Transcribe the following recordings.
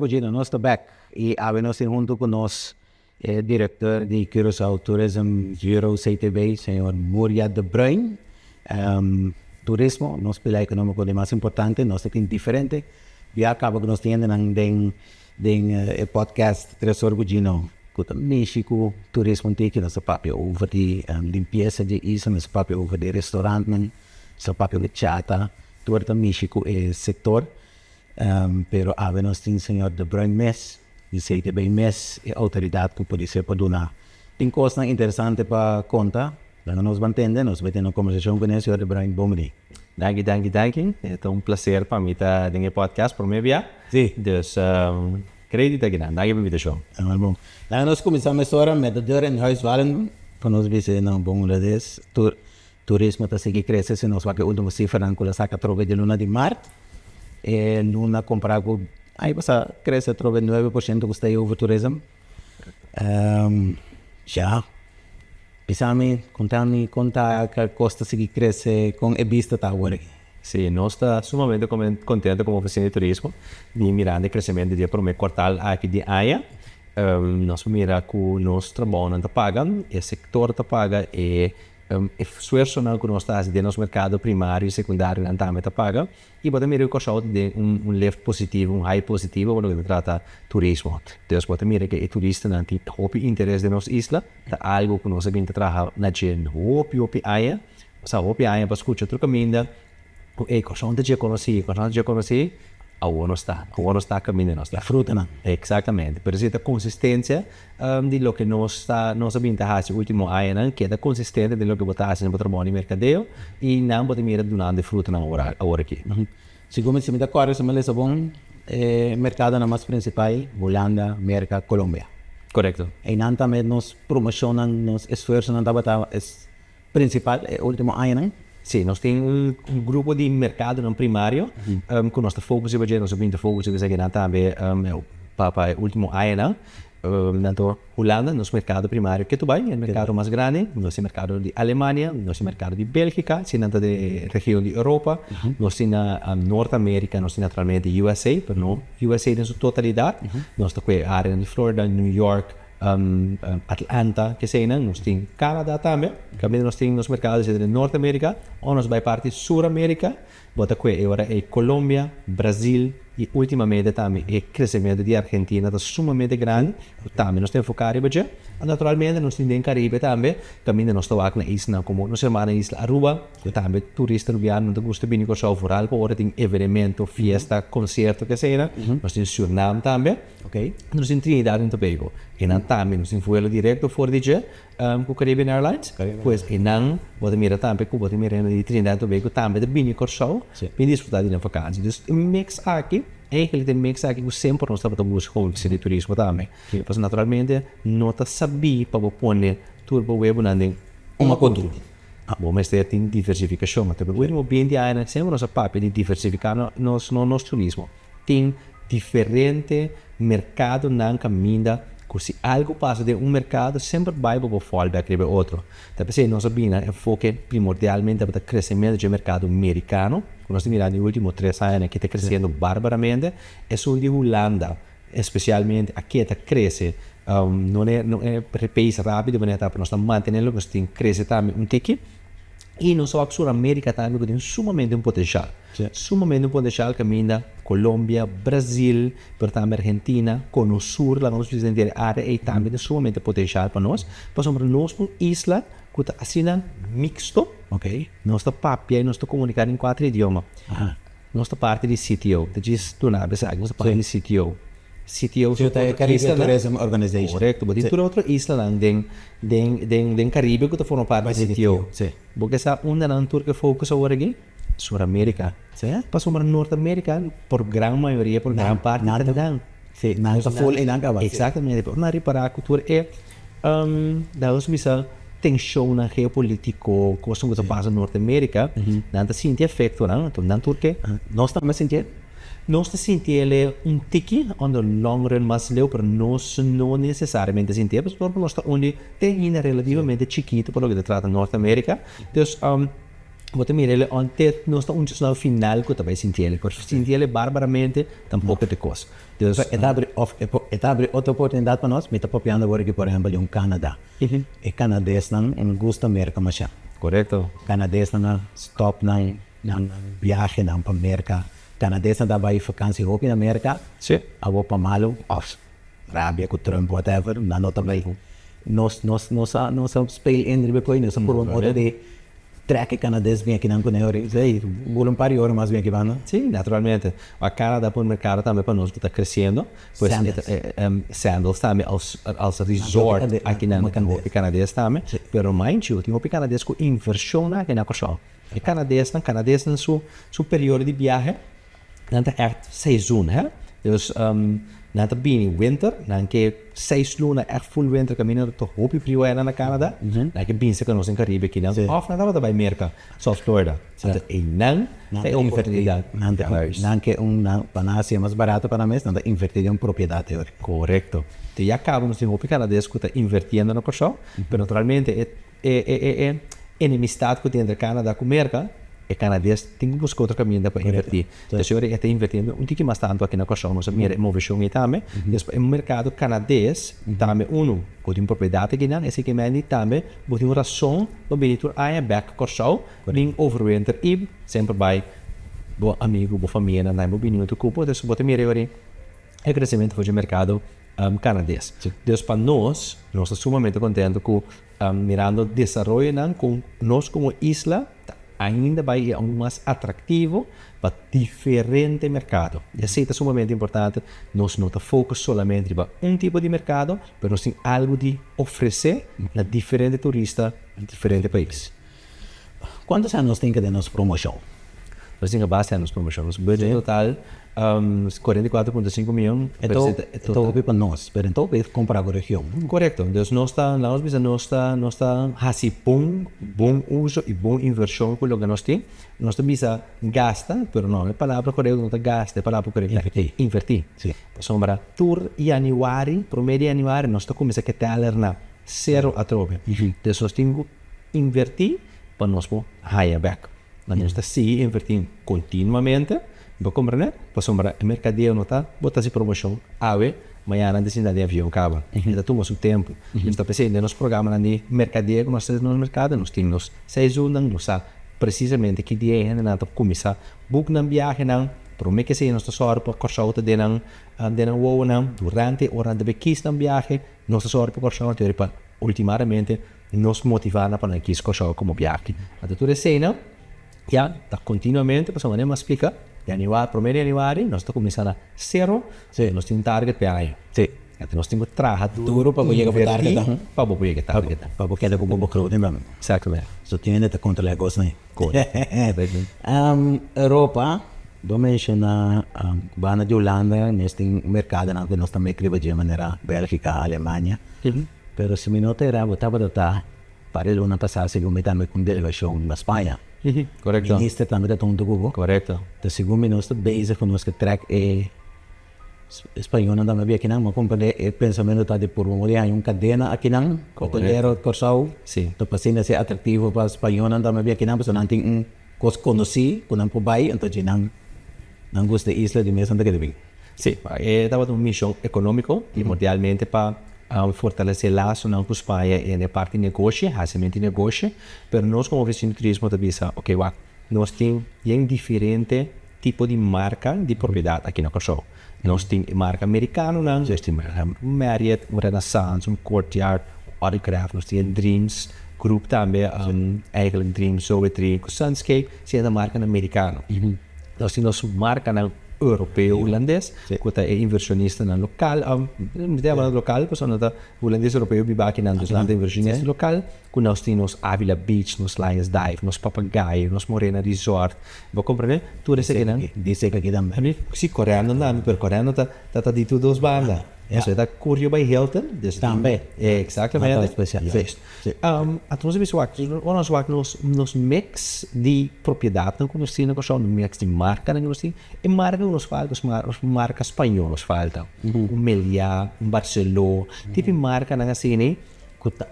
Gino, nós estamos back e nós junto com nós diretor de Curaçao Tourism Bureau CTB, senhor Muryad de Bruin. Turismo, nosso pilar econômico é mais importante, nós temos diferente. E acaba que nós temos em podcast Gino, que México, turismo tem que nosso papel over de limpeza de isso, nosso papel over de restaurante, nosso papel de chata, todo México é setor. Pero nós temos senhor de Bruin mes, de CTB mes, e autoridade que pode ser para donar. Tem coisa interessante para contar, nós vamos entender, nós vamos ter uma conversação com o senhor de Bruin. Bom dia. Dank. É um prazer para mim estar nesse podcast por meio. Sim. Dus, acredita que não. Dank por me show. Bom. Nós começamos a história met de deur in huis waren, para nós ver não bom das turismo está seguir crescer, se nós vamos que última cifra não cola saca trove de luna de mar. E Luna comprava, aí passa cresce trove 9% custa over turismo. Já. Pensame, conta que custa seguir crescer com a vista tá agora. Sim, nós estamos sumamente contentes com a oficina de turismo, de mirar o crescimento de primeiro quartal aqui de AIA. Nós miramos que o nosso trabalho não está pagando, o setor está pagando e o esforço que nós estamos fazendo no mercado primário e secundário não está pagando. E podemos mirar que o de lift positivo, high positivo, quando se trata de turismo. Então, podemos mirar que o turista não tem interesse de nossa isla, é algo que nós temos que trabalhar na gente, hopi aia, hopi aia para escutar outro caminho, e quando já conheci, aonde está caminhando nossa fruta, não? Exatamente. Por isso, a consistência de lo que nós vamos fazer no último ano, que é consistente de lo que vamos fazer no trabalho de mercadeo e não podemos ir donando fruta agora aqui. Segundo me da Coreia, se me lembra bom, mercado na mais principal, Holanda, América, Colômbia. Correto. E não também nos promocionam, nos esforços, não está principal, último ano, Sim, nós temos grupo de mercado no primário, com nosso foco, se você não sabe, foco, se você não também, para o último ano, tanto Holanda, nosso mercado primário que tu vai, é o mercado mais grande, nosso mercado de Alemanha, nosso mercado de Bélgica, se não da região de Europa, nós temos na Norte América, nós temos naturalmente USA, mas não USA em sua totalidade, nós temos a área de Florida, New York, Atlanta, que sei, nós temos Canadá também, nós temos nos mercados de Norte América, ou nós vai parte Sul América, bota que agora é Colômbia, Brasil e ultimamente também o crescimento de Argentina está sumamente grande, também nós temos focado em naturalmente nós temos em Caribe também, também nós estamos aqui na isla, como nós chamamos na isla Aruba, também turista rubiano, não gosta de vir com o foral, agora tem evento, festa, concerto, que sei, nós temos Suriname também, nós temos Trinidad e Tobago, e não também nós temos voo direto fora de com Caribbean Airlines, pois e não, pode mirar também, com pode mirar de Trinidad e Tobago também de Bruin di Curaçao, para desfrutar de vacança. Então, mix aqui, eigenlijk tem mix aqui, sempre nós estamos buscando de turismo também. Pois naturalmente, não está sabia para pôr turbo web uma controle. Bom, mas tem diversificação, mas também o bem de aí, sempre nós papel de diversificar nosso turismo. Tem diferente mercado na caminho. Se algo passa de mercado, sempre vai para o fallback de outro. Então, se nós sabemos, o foco primordialmente para o crescimento do mercado americano, que nós miramos nos últimos 3 anos, que está crescendo barbaramente, é o de Holanda, especialmente aqui está crescendo, não é país rápido, mas nós estamos mantendo, nós temos que crescer também um tique. E não só a Sul-América também tem sumamente um potencial. Sim. Sumamente um potencial caminha Colômbia, Brasil, pero também Argentina, com o sul, lá nós precisamos ter área e também tem sumamente potencial para nós. Para nós, uma isla que está assim mixto, Ok. nós papia e nós comunicando em 4 idiomas. Nós parte de CTO, que diz tu na besa, nós parte de CTO. CTO So, tayo Caribbean Tourism Organization. Correto, mas tem outra isla lang den Caribe que forma parte do CTO. Sim. Porque essa uma não tour que foca agora aqui, Sul-América. Sim. Para sobre Norte-América, por grande maioria, por grande parte, nada. não. Sim, não está full in ang kabat. Exatamente, por não reparar a cultura é daos bisa tensão na geopolítico, coisa que passa na Norte-América, não está sentindo efeito, não? Então não porque Nós estamos sentindo? nós te sentimos um tique on the long run mais leu, pero nós não necessariamente sentimos, porque nós estamos onde tem ainda relativamente chiquito por lo que se trata de Norte-América. Então, vou te mirar onde nós estamos no final que também sentimos, porque sentimos barbaramente tampouco te coisa. Então, É abre outra oportunidade para nós, me está copiando agora aqui, por exemplo, um Canadá. E canadense não gosta América, mas já. correto. Canadense não stop não viagem não para América. Canadense não vai vakantie ook in Amerika. Sim. Abo para malo, of Arabia com Trump, whatever, não também. Nós speel in de coisa, nós por um outro de track canadense vem aqui não com euro, sei, um par de euros mais vem aqui vano. Sim, naturalmente. A Canadá por mercado também para nós que está crescendo. Pois sandals também als resort aqui na Europa canadense também. Pero mind you, tem um canadense com inversão aqui na Curaçao. E canadense no seu período de viagem, não é echt seizoen, hè? Dus na tá bem winter, na que 6 luna echt full winter caminho to hopi frio é na Canadá, na que bem se que nós em Caribe aqui não, of na tava também América, South Florida, então e não tem oportunidade, não que panacea mais barato para nós, não invertir em propriedade teórica. Correto. Então já acaba nos hopi canadense que está invertindo na Curaçao, mas naturalmente é enemistade que tem entre Canadá com América. E canadense tem que buscar outro caminho para invertir. Então, se eu está investindo um pouquinho mais tanto aqui na Curaçao, nós temos uma versão também. Depois, no mercado canadense, também pode uma propriedade aqui, esse que também pode uma razão para vir a back Curaçao, vir overwinter e sempre vai bom amigo, boa família, na minha opinião, tu cupo, então pode mirar agora o crescimento do mercado canadense. Então, para nós estamos sumamente contentes com mirando o desenvolvimento com nós como isla, ainda vai ser mais atrativo para diferente mercado. E assim é sumamente importante, nós não focamos somente para um tipo de mercado, mas nós temos algo de oferecer a diferentes turistas em diferentes países. Quantos anos tem que ter nossa promoção? Nós temos base nos promoções. O budget total 44,5 milhões. Então, para nós, mas então, para comprar a região. Correto. Então, nós estamos bom uso e bom inversão com o que nós temos. Nós estamos gasta, mas não é a palavra correta, não é gasta, é a palavra correta. Invertir. Sim. Sombra, tour januário, promedio januário, nós estamos começando a ter na 0 a 3. Então, nós temos que invertir para nós higher back. Nós estamos investindo continuamente. Vou compreender? Para sombra, o mercadeiro não está, botar-se promoção, amanhã na cidade de avião, acaba. Ainda tomamos o tempo. Está pensando, nos programas de mercadeiro, nós temos no mercado, nós temos 6 anos, nós sabemos precisamente que dia é, nós começar a book na viagem, promete que se nós estamos para Curaçao, durante a hora de bequis na viagem, nós estamos para Curaçao, para ultimamente nos motivar para que Curaçao como viagem. A doutora Sena, já está continuamente, para sombra, mas explica. Primeiro januário, nós estamos começando a 0, nós temos um target para ano. Então, nós temos que trabalhar duro para chegar ao target. Para chegar ao target. Para chegar com o bom crowd, não é? Exatamente. Só tem ainda que controlar coisas, não é? Europa, vou mencionar Bana de Holanda, neste mercado, que nós também escrevemos de maneira Bélgica, Alemanha. Mas se me notei, eu estava a estar, para o ano passado, eu me estava com delegação na Espanha. Correto. Ministro também está todo mundo. Correto. Então, segundo nós estamos base com nosso track espanhol, não também aqui não, mas como o pensamento está de por um dia, cadena aqui não, hoteleiro, Curaçao. Sim. Então, para ser atrativo para espanhol, não também aqui não, porque não tem coisa conheci, quando não por baixo, então não gosta da isla de mesa onde que deve. Sim, estava uma missão econômica, primordialmente para fortalecer laço não com Espanha na parte de negócio, recebimento de negócio, mas nós como oficina de turismo também ok, nós temos um diferente tipo de marca de propriedade aqui na Curaçao. Nós temos marca americana, nós temos Muryad, Renaissance, Courtyard, Autograph, nós temos Dreams, grupo também, eigenlijk Dreams, Zoetry, Sunscape, são marca americana. Nós temos marca europeu, holandês, que é inversionista no local, não é local, mas o holandês europeu vive aqui na inversionista local, que nós temos Avila Beach, nos Lions Dive, nos Papagaio, nos Morena Resort, vou compreender? Tudo isso aqui, Dice que aqui também. se coreano não, mas coreano tá de tudo as bandas. Isso é da Curio by Hilton, também. Exatamente. Especial. Então nós mix de propriedade que nós temos, nós mix de marca que nós temos, e marca nos falta, marca espanhola nos falta, Meliá, Barcelona, tipo de marca na assim,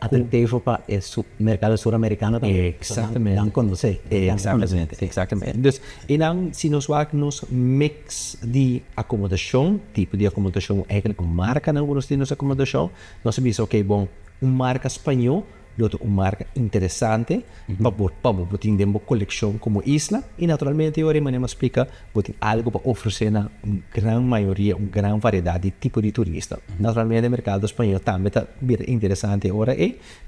Atrativo para o mercado sul-americano também. Exatamente. Não conhece. Exatamente. Então, se nós vamos mix de acomodação, tipo de acomodação, eigenlijk marca não nós temos acomodação, nós sabemos, ok, bom, marca espanhol, uma marca interessante, para ter uma coleção como isla, e naturalmente, eu me explica, ter algo para oferecer na grande maioria, uma grande variedade de tipo de turista. Naturalmente, o mercado espanhol também está bem interessante agora,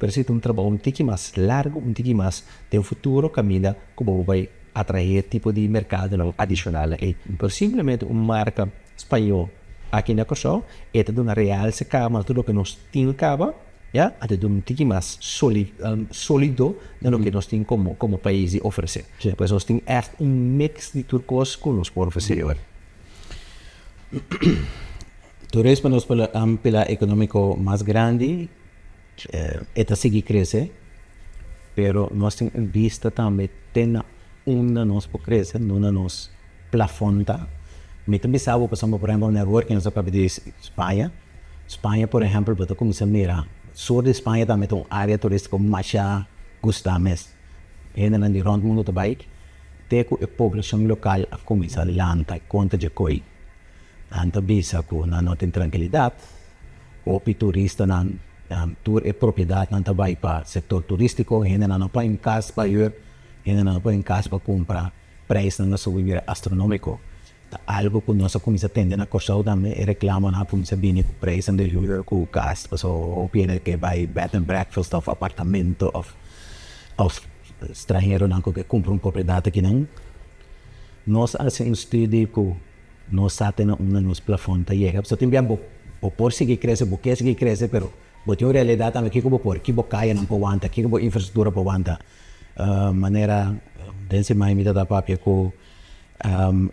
mas se um trabalho um pouco mais largo, um pouco mais de um futuro, caminha como vai atrair tipo de mercado adicional. Mas simplesmente uma marca espanhol aqui na Curaçao, é de uma real se cama, tudo que nós temos cava, até de um pouco mais sólido no que nós temos como país oferecer. Pois nós temos mix de tudo coisas que nós podemos oferecer. Turismo nos pela econômico mais grande, está seguir crescer, pero nós temos vista também tem uma nós por crescer, uma nós plafonta. Me também sabe, passamos por exemplo, network que nós acabamos de Espanha. Espanha, por exemplo, para começar a mirar. Sul de Espanha também tem uma área turística mais gusta mais. Ainda de rond mundo também, tem a população local a começar a lançar conta de coi. Anta bisa ko na não tem tranquilidade. O turista na tour é propriedade não também para setor turístico, ainda não para em casa para ir, ainda não para em casa para comprar, preço não subir astronômico. Algo que nós começamos a atender na Curaçao também é reclama na polícia bem com o preço de viver com o gasto, mas o pena que vai bed and breakfast of apartamento of estrangeiro não que compra uma propriedade aqui não. Nós assim estudo que nós temos nos plafond tá chega, só tem bem o por seguir crescer, o que seguir crescer, pero botou realidade também que como por que bocaia não aguenta, que como infraestrutura aguanta, maneira desse mais me dá papel com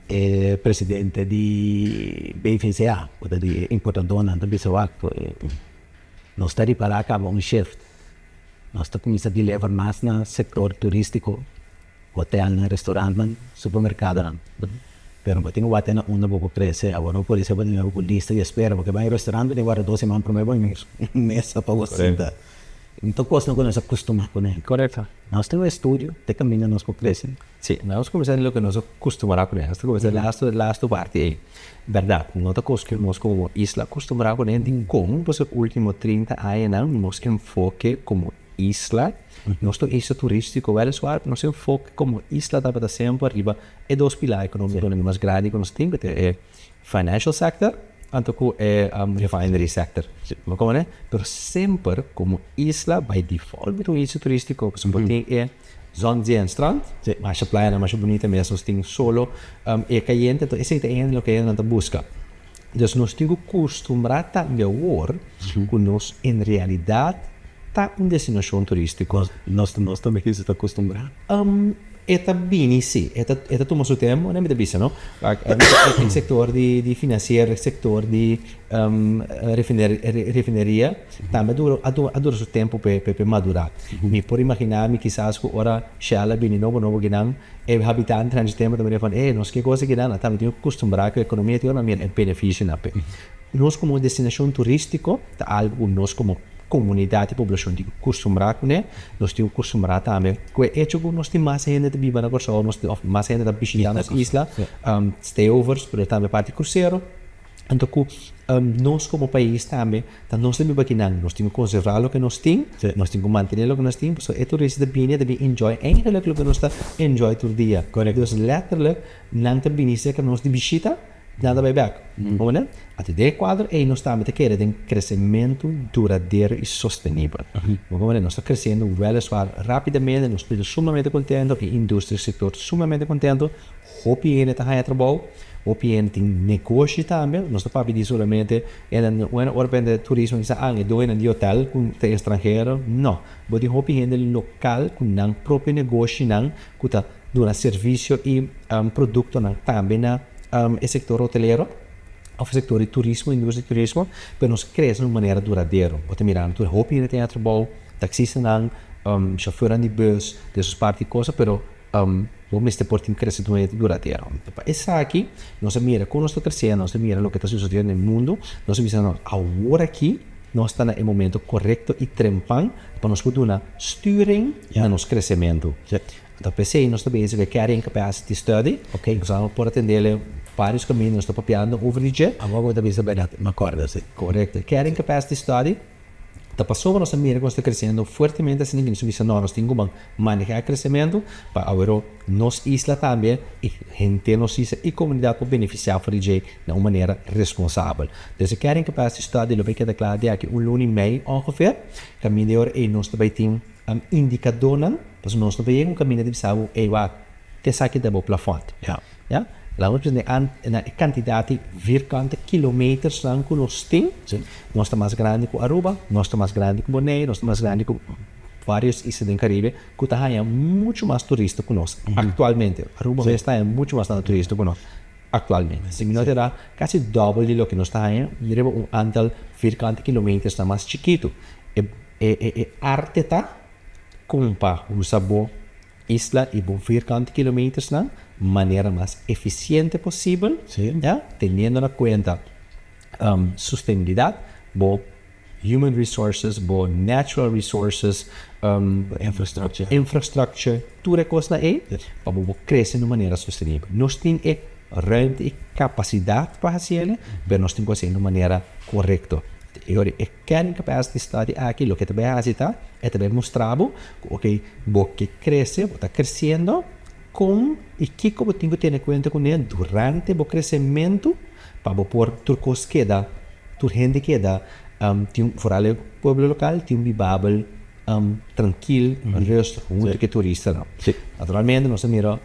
é presidente de BFCA, de importadora da Bissoac, nós estamos para acabar shift. Nós estamos começando a levar mais no setor turístico, hotel, restaurante, supermercado. Pero eu tenho que ter uma boa crescer, agora por isso eu tenho uma lista de espera, porque vai ao restaurante e agora 2 semanas para mim, mesa para você. Então, coisa que nós acostumamos com ele. Correto. Nós temos um estúdio, de caminho nós para crescer. Sim, nós começamos o que nós acostumamos com ele. Nós começamos a parte. Verdade, nós acostumamos como isla, acostumamos com ele, como os últimos 30 anos, nós enfoque como isla, nosso eixo turístico, nosso enfoque como isla estava sempre arriba, e 2 pilares econômicos mais grandes que nós temos, é financial sector, anto que é refinery sector. Como é? Pero sempre como isla, by default, um eixo turístico, por exemplo, tem zona de strand, mais praia, mais bonita mesmo, nós temos solo, é caliente, então esse é o que a gente busca. Então, nós temos que acostumbrar também agora, que nós, em realidade, está uma destinação turística. Nós também estamos acostumados. Está bem, sim. Está tomando seu tempo, não é muito difícil, não? O setor de financeiro, o setor de refineria, também dura seu tempo para madurar. Me por imaginar, quizás, que agora, Shala, bem novo, que não, é habitante, durante tempo, também falam, nós que coisa que não, também temos que acostumbrar que a economia tem um benefício, não? Nós, como destinação turística, está algo, nós como comunidade e população de acostumar com ele, nós temos que acostumar também. Que é que nós temos mais gente que vive na Curaçao, nós temos mais gente que visita nas islas, stayovers, por também parte cruzeiro, Então, nós como país também, nós temos que nós temos que conservar o que nós temos, nós temos que manter o que nós temos, so, o turista deve enjoy eigenlijk o que nós está enjoy todo dia. Correto. Dus letterlijk, não tem benefício que nós de visita, nada vai back. Né? Até de quadro, nós estamos querendo um crescimento duradouro e sustentável. Nós estamos crescendo rapidamente, nós estamos sumamente contentos, a indústria, o setor sumamente contento, o PN está aí trabalho, o PN tem negócio também, nós estamos pedindo solamente, uma hora de turismo, dois de hotel com estrangeiro, não. Mas o PN local, com o próprio negócio, que está dando serviço e produto também na o setor hoteleiro, o setor de turismo, indústria de turismo, para nós crescer de uma maneira duradoura. Você mirar, tu hope in tem trabalho, taxista não, chauffeur de bus, dessas partes de coisas, pero vamos ter por crescer de uma maneira duradoura. Essa aqui, nós mira como nós estamos crescendo, nós mira o que está sucedendo no mundo, nós vemos agora aqui, nós estamos no momento correto e trempang para nós poder uma sturing no nosso crescimento. Então, pensei, nós estamos bezig carrying capacity study, nós vamos por atender vários caminhos, nós estamos papiando over the jet. Agora também saber uma corda, sim. Correto. Carrying capacity study, então passou para nós também que nós estamos crescendo fortemente, assim que nós nós temos que manejar crescimento, para agora nós isla também, e gente nos isla e comunidade para beneficiar do jet de uma maneira responsável. Então, carrying capacity study, lo que claro de aqui lunes e meio, ongeveer, caminho de hora, e nós também temos indicadores. Pues nós não vemos caminho de saber que saque da plafond. Ja? Lá nós temos a quantidade de quilômetros que nós temos. Nós estamos mais grande que Aruba, nós estamos mais grande que Bonaire, nós estamos mais grande que vários islas do Caribe, que está muito mais turista que nós atualmente. Aruba está muito mais turista que nós atualmente. Se nós terá quase dobro de lo que nós está diremos antal quilômetros mais chiquito. Arte está compa o sabor isla e bom quilômetros na maneira mais eficiente possível, tendo na conta sustentabilidade, bom human resources, bom natural resources, infrastructure, tudo coisa aí, para bom crescer de maneira sustentável. Nós temos ruimte e capacidade para fazer, mas nós temos que fazer de maneira correta. Agora, a carrying capacity study aqui, o que também é também mostrado, que cresce, está crescendo, com e que como tenho que ter em conta com ele durante o crescimento, para pôr tudo que dá, tudo gente que dá, fora o povo local, tem vivável, tranquilo, resto, muito que turista não. Naturalmente, nós miramos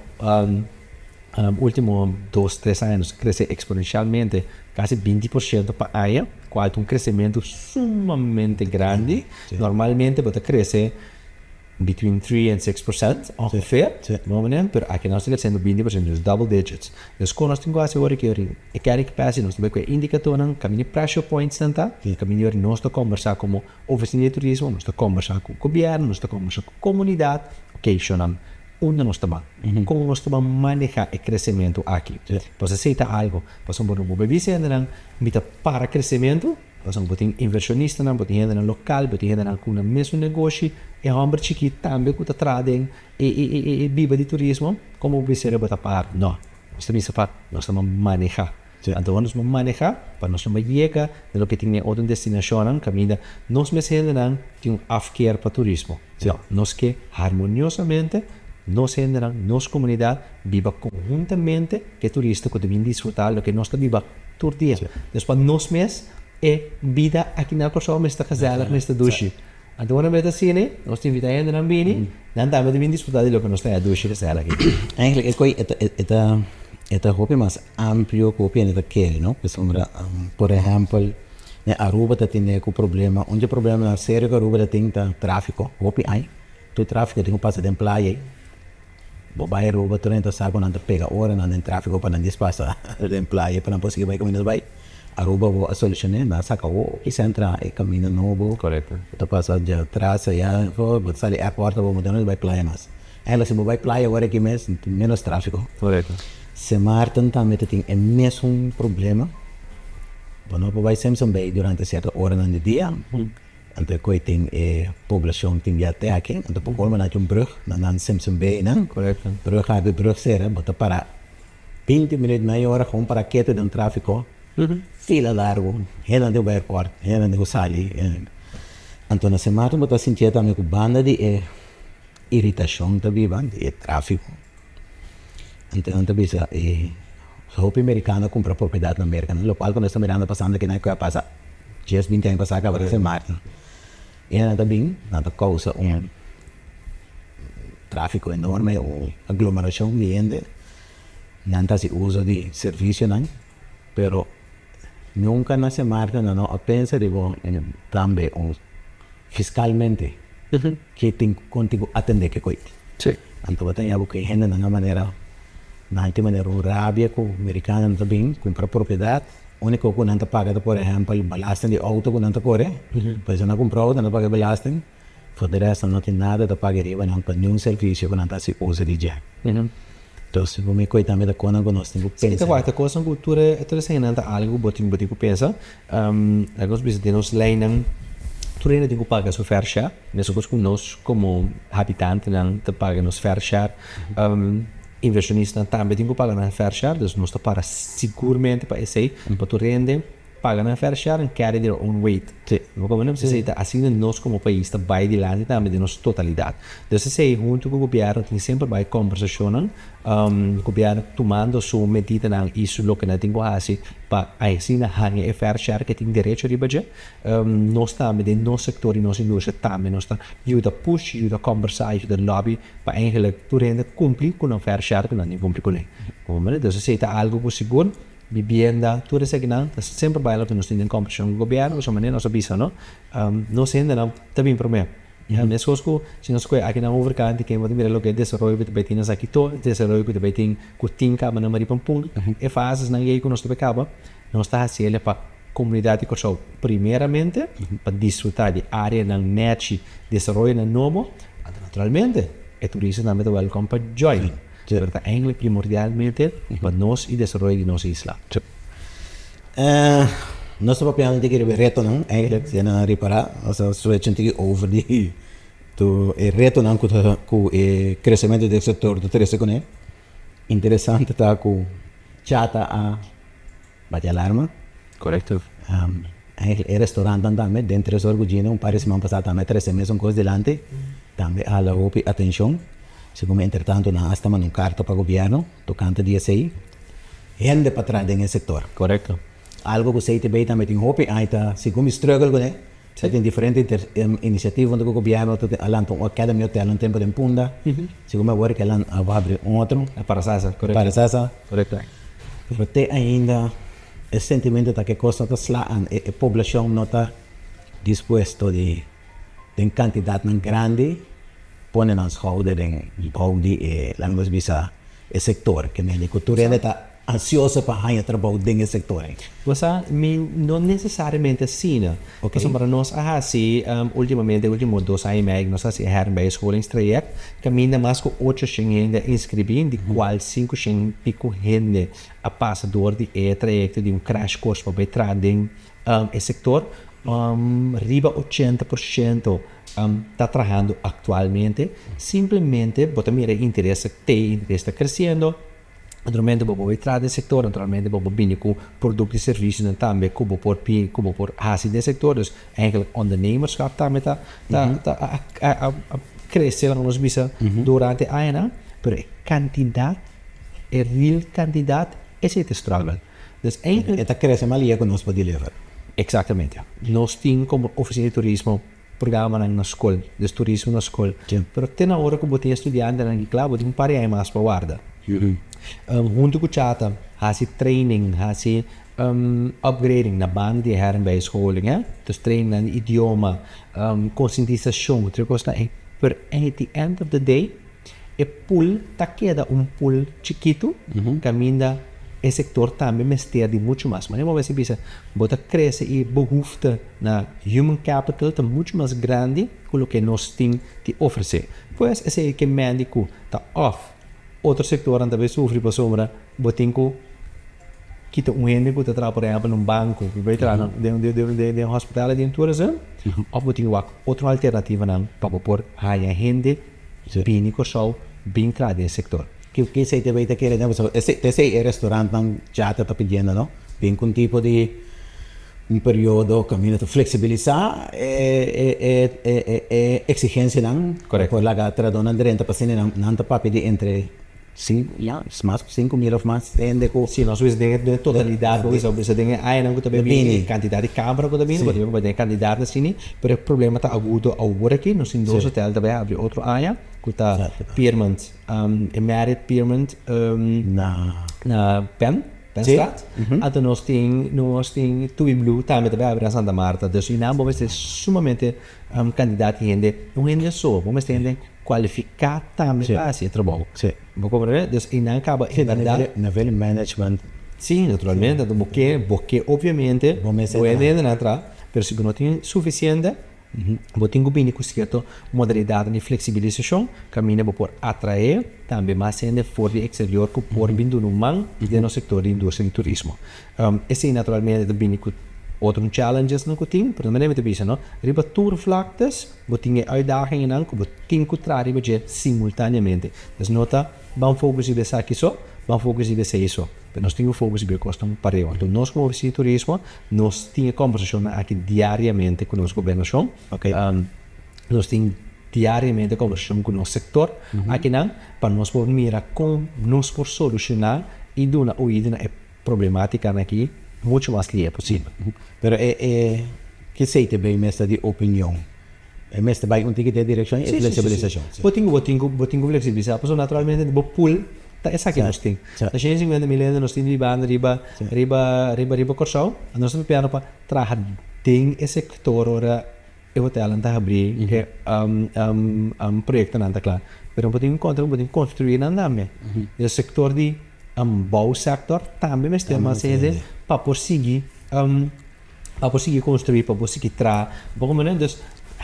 último 2-3 anos cresce exponencialmente, quase 20% para a área, qual é um crescimento sumamente grande. Normalmente pode crescer between 3 and 6%, ongeveer, mas aqui nós estamos crescendo 20%, dus double digits. Dus quando nós temos agora que a carrying capacity, nós temos que indicadores, caminho pressure points, caminho nós estamos conversar com oficina de turismo, nós estamos conversar com o governo, nós estamos conversar com a comunidade, chamamos onde nós estamos, como nós estamos manejar o crescimento aqui. Você aceita algo, você pode beber para crescimento, você pode ter inversionista, pode ter gente local, pode ter gente com o mesmo negócio, e homem chiquito também que está trazendo e vive de turismo, como você pode parar? Não, nós estamos manejar. Então, nós vamos manejar, para nós não chegar, no que tem outra destinação, caminho, nós mesmos temos afkeer para turismo. Nós que harmoniosamente nós generamos, nossa comunidade viva conjuntamente que turista que devem desfrutar do que nós viva todo dia. Depois nós mesmos é vida aqui na pessoa nesta casela, nesta duche. Então quando nós assim, nós te invitamos a vir, não também devem desfrutar do que nós temos a duche casela aqui. Eigenlijk é hopi mais amplo que o PN quer, não? Por exemplo, Aruba tem o problema, onde o problema é sério que Aruba tem tráfico, hopi aí, tu tráfico tem que passar de praia. Babai Aruba tu renta sabe quando pega hora não tem tráfego para não despassa de praia para não conseguir vai caminhar vai. Aruba a solução é na saca o que entra e caminho novo. Correto. Tu passa de traça já, vou sair airport vou mudar vai praia mais. Ela se vai praia agora que menos tráfego. Correto. Se Martin também tem o mesmo problema. Bueno, vai sempre bem durante certa hora no dia. Então, que tem população tem já até aqui. Então, por como na brug, dan sempre bem, né? Correto. Brug ser, bota para 20 minutos meia hora com para quieto de tráfego. Fila largo, hela de airport, hela de sali. Então na semana eu sentia também com banda de irritação também, de tráfico. Então também a roupa americana compra propriedade na América, no qual quando estamos mirando passando aqui na que passa 10, 20 anos passar acaba de ser Martin. E ela também causa tráfico enorme, uma aglomeração de gente, não se usa de serviço, não, pero nunca na semana não pensa de também fiscalmente que tem contigo atender que coisa. Sim. Então tem algo que gente de uma maneira rábia com o americano também, compra propriedade. O único que não paga, por exemplo, belasting de auto que não corre, pois não comprou, não paga belasting. Por de resto não tem nada de pagar, não tem nenhum serviço que não se usa de jack. Então, se você cuida também da coisa que nós temos que pensar. Então, a coisa na cultura é interessante, algo que você pensa. Alguns visitantes leem tu ainda tem que pagar sua fair share, nessa coisa que nós, como habitantes, não te pagamos fair share. Inversionistas também tem que pagar na fair share, então nós te para seguramente para esse, para tu rende, paga na fair share and carry their own weight. Como não precisa dizer, assim nós como país está vai de lá também de nossa totalidade. Então se junto com o governo tem sempre vai conversação, o governo tomando sua medida não isso lo que não tem que fazer para assim na hanha fair share que tem direito de budget. Nós também de nosso setor e nossa indústria também nós está ajuda push, ajuda conversar, ajuda lobby para eigenlijk tu rende cumprir com a fair share que não tem cumprir com ele. Como então se está algo por seguro vivienda, tudo isso que não, sempre vai lá que nós temos competição com o governo, de maneira nós avisa, não? Nós ainda não tem problema. Nesse caso, se nós aqui na overcante que vamos ver o que é desenvolvimento que tem aqui todo, desenvolvimento que tem com tinca, mas não mais para ponto, é fácil, não é que nós temos acaba, nós está assim para comunidade de Curaçao, primeiramente para desfrutar de área na net, desenvolvimento novo, naturalmente, é turismo também é welcome para join. Verdade, eigenlijk primordialmente para nós e desenvolver de nossa isla. Nós estamos que reto não, eigenlijk se não reparar, nós switching over de reto não com o crescimento do setor do turismo, né? Interessante tá com chata a bate alarma. Correto. El restaurante também dentro do Gino, parece que passar também 3 meses um coisa delante, também a la atenção. Segundo entretanto, nós estamos num carta para o governo, tocante dia 6, gente para trás nesse setor. Correto. Algo que você também tem hope, aí tá, segundo struggle, né? Você tem diferentes iniciativas do governo, além do academy hotel, um tempo de punda, segundo agora que ela vai abrir outro. Para Sasa, correto. Para Sasa. Correto. Mas tem ainda esse sentimento de que costa está slaan, a população não está disposta de quantidade grande, põe nas schouders em bouw die langs bisa o setor que a cultura está ansiosa para ganhar trabalho dentro do setor. Você não necessariamente assim, porque para nós assim, ultimamente, último 2 anos, nós assim bij scholingstraject, caminha mais com 8 gente inscrever, de qual 5 pico gente a passador de trajecto de crash course para entrar dentro do setor, riba 80% está trabalhando atualmente, simplesmente, porque mira, interesse está crescendo, naturalmente, vou entrar no setor, naturalmente, vou vir com produtos e serviços também, como por assim de setores, eigenlijk ondernemerschap também está a crescer nos bisa durante a ano, pero quantidade, real quantidade, esse é o struggle. Dus eigenlijk... Está crescendo ali que nós podemos levar. Exatamente. Nós temos como oficina de turismo programa na escola, de turismo na escola. Pero tem na hora que você é estudante na escola, você tem que parar mais para guardar. Junto com o chata, há-se training, há-se upgrading na banda de herren bij scholing, dus training na idioma, conscientização, outra coisa é, pero at the end of the day, o pool tá queda pool chiquito, caminha o setor também mistério de muito mais. Mas você pensa, bota cresce e behoefte na human capital tá muito mais grande que o que nós temos de oferecer. Pois esse é que médico tá off. Outro setor também sofre por sombra, botinho que tá gente que tá trabalhando por exemplo num banco, que vai trabalhar de hospital de tourismo, ou botinho outra alternativa não para pôr a gente bem Curaçao bem trabalhar nesse setor. Que você também está querendo, esse restaurante já está pedindo, não? bem com tipo de um período caminho de flexibilizar exigência não. Correto. Por lá a tradona direta para ser não papi de entre 5.000 of mais ainda com Sim, nós vamos ter de totalidade, você tem aí não também Bini. quantidade de câmara que também, você tem candidato assim, mas o problema está agudo ao aqui, nós em dois hotel também abre outro área, que está Piermont, married Piermont na Penstraat, até nós tem Tui Blue também abre a Santa Marta, então em ambos vamos ter sumamente candidato e gente, não é só, vamos ter gente qualificado também para esse trabalho. Sim. Vou compreender? Então, e não acaba na velho management. Sim, naturalmente, porque obviamente, o END não entra, mas se não tem suficiente, vou ter que com certa modalidade de flexibilização, caminha por atrair também mais gente fora do exterior que por vindo no man no setor de indústria e turismo. Esse naturalmente também com outros challenges não que tem, pero não é muito não. Riba tourvlaktes, vou ter uitdagingen não, que vou ter que trabalhar simultaneamente. Dus nota, vamos focar em aqui só, vamos focar em isso. Nós temos foco em costa um pareo. Então nós como oficina de turismo, nós temos conversação aqui diariamente com os governos. Okay. Nós temos diariamente conversação com o nosso setor aqui não, para nós poder mirar como nós por solucionar e dar uma oída é problemática aqui muito mais que é possível. Pero que sei também mestre de opinião. É mestre vai tem que ter direção e flexibilização. Vou ter flexibilizar, porque naturalmente vou pull essa aqui nós temos. A gente 50 mil nós temos banda riba Curaçao, nós estamos piano para trabalhar tem esse sector ora eu vou ter a abrir que projeto não está claro. Pero vou ter construir andame. O setor de bom sector também mas tem mais ainda para conseguir construir, para conseguir trabalhar. Porque então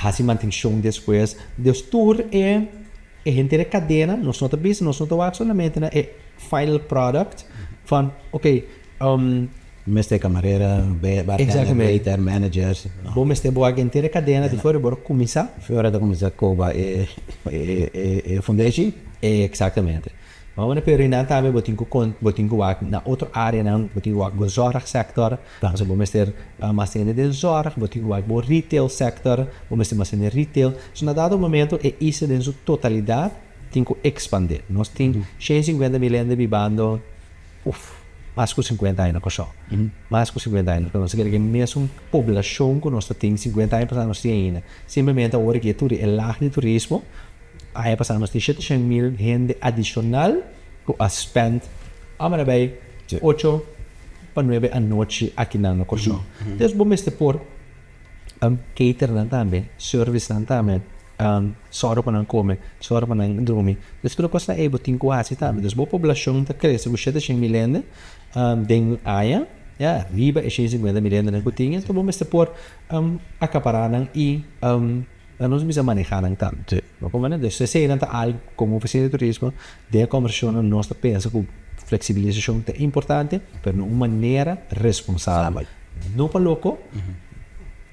assim manutenção depois, Deus tour é inteira cadeia, nós não estamos nós não estamos solamente é final product van Mas tem camareira, waiter, managers. Vamos ter boa inteira cadeia de fora para começar. Fora da começar Cuba é foundation. Exatamente. Vamos na perina também botinho na outra área não botinho o zorg sector. Então vamos ter mais de zorg, botinho o retail sector, vamos ter mais retail. So na dado momento é isso em sua totalidade tem que expandir. Nós temos 150 milhões de vivendo, mais que 50 anos só. Mais que 50 anos, nós queremos que mesmo população que nós temos 50 anos para nós ter ainda. Simplesmente agora que tudo é lá de turismo. Aí passamos de 700 mil gente adicional que a spend amarabay 8 para 9 a noite aqui na Curaçao. Então vamos ter por cater também, service também, soro para não comer, soro para não dormir. Então tudo costa é botin quase também. Então a população está crescendo 700 mil gente dentro área, riba é 50 mil gente na cotinha. Então vamos ter por acaparar e nós precisamos manejar tanto. Se você não está algo como oficina de turismo, de conversão nós pensa que flexibilização é importante, mas de uma maneira responsável. Não para louco,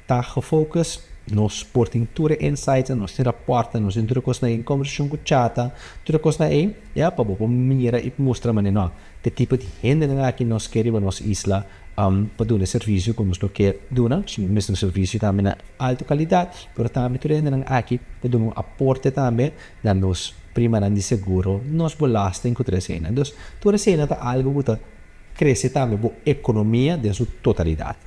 está gefocust, nós portem tudo insights, nós temos rapporten, nós temos tudo em conversão com chata, tudo coisa aí, para uma maneira e mostrar maneira, que tipo de gente aqui nós queremos nossa isla, para dar serviço como nós queremos, mesmo serviço também de alta qualidade, mas também tudo aqui para dar aporte também, dando-nos primeiro de seguro, nós belasting com a cena. Então, toda a cena é algo que cresce também a economia de sua totalidade.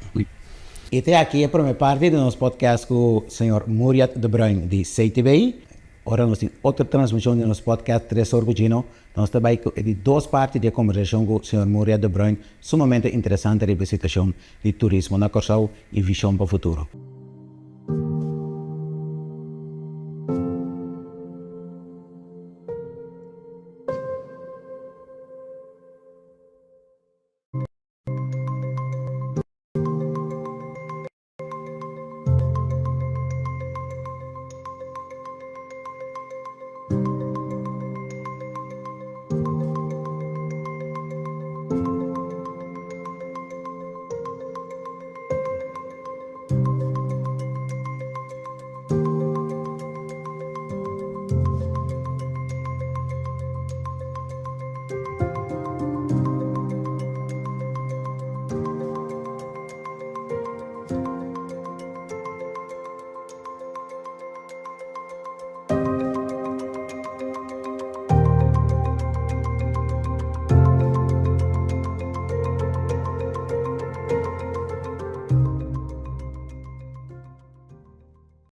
E até aqui é a primeira parte do nosso podcast com o senhor Muryad de Bruin, de CTBI. Agora nós temos outra transmissão do nosso podcast, Três Horas com Gino. Nós também de duas partes de conversação com o senhor Muryad de Bruin, sumamente interessante a representação de turismo na Curaçao e visão para o futuro.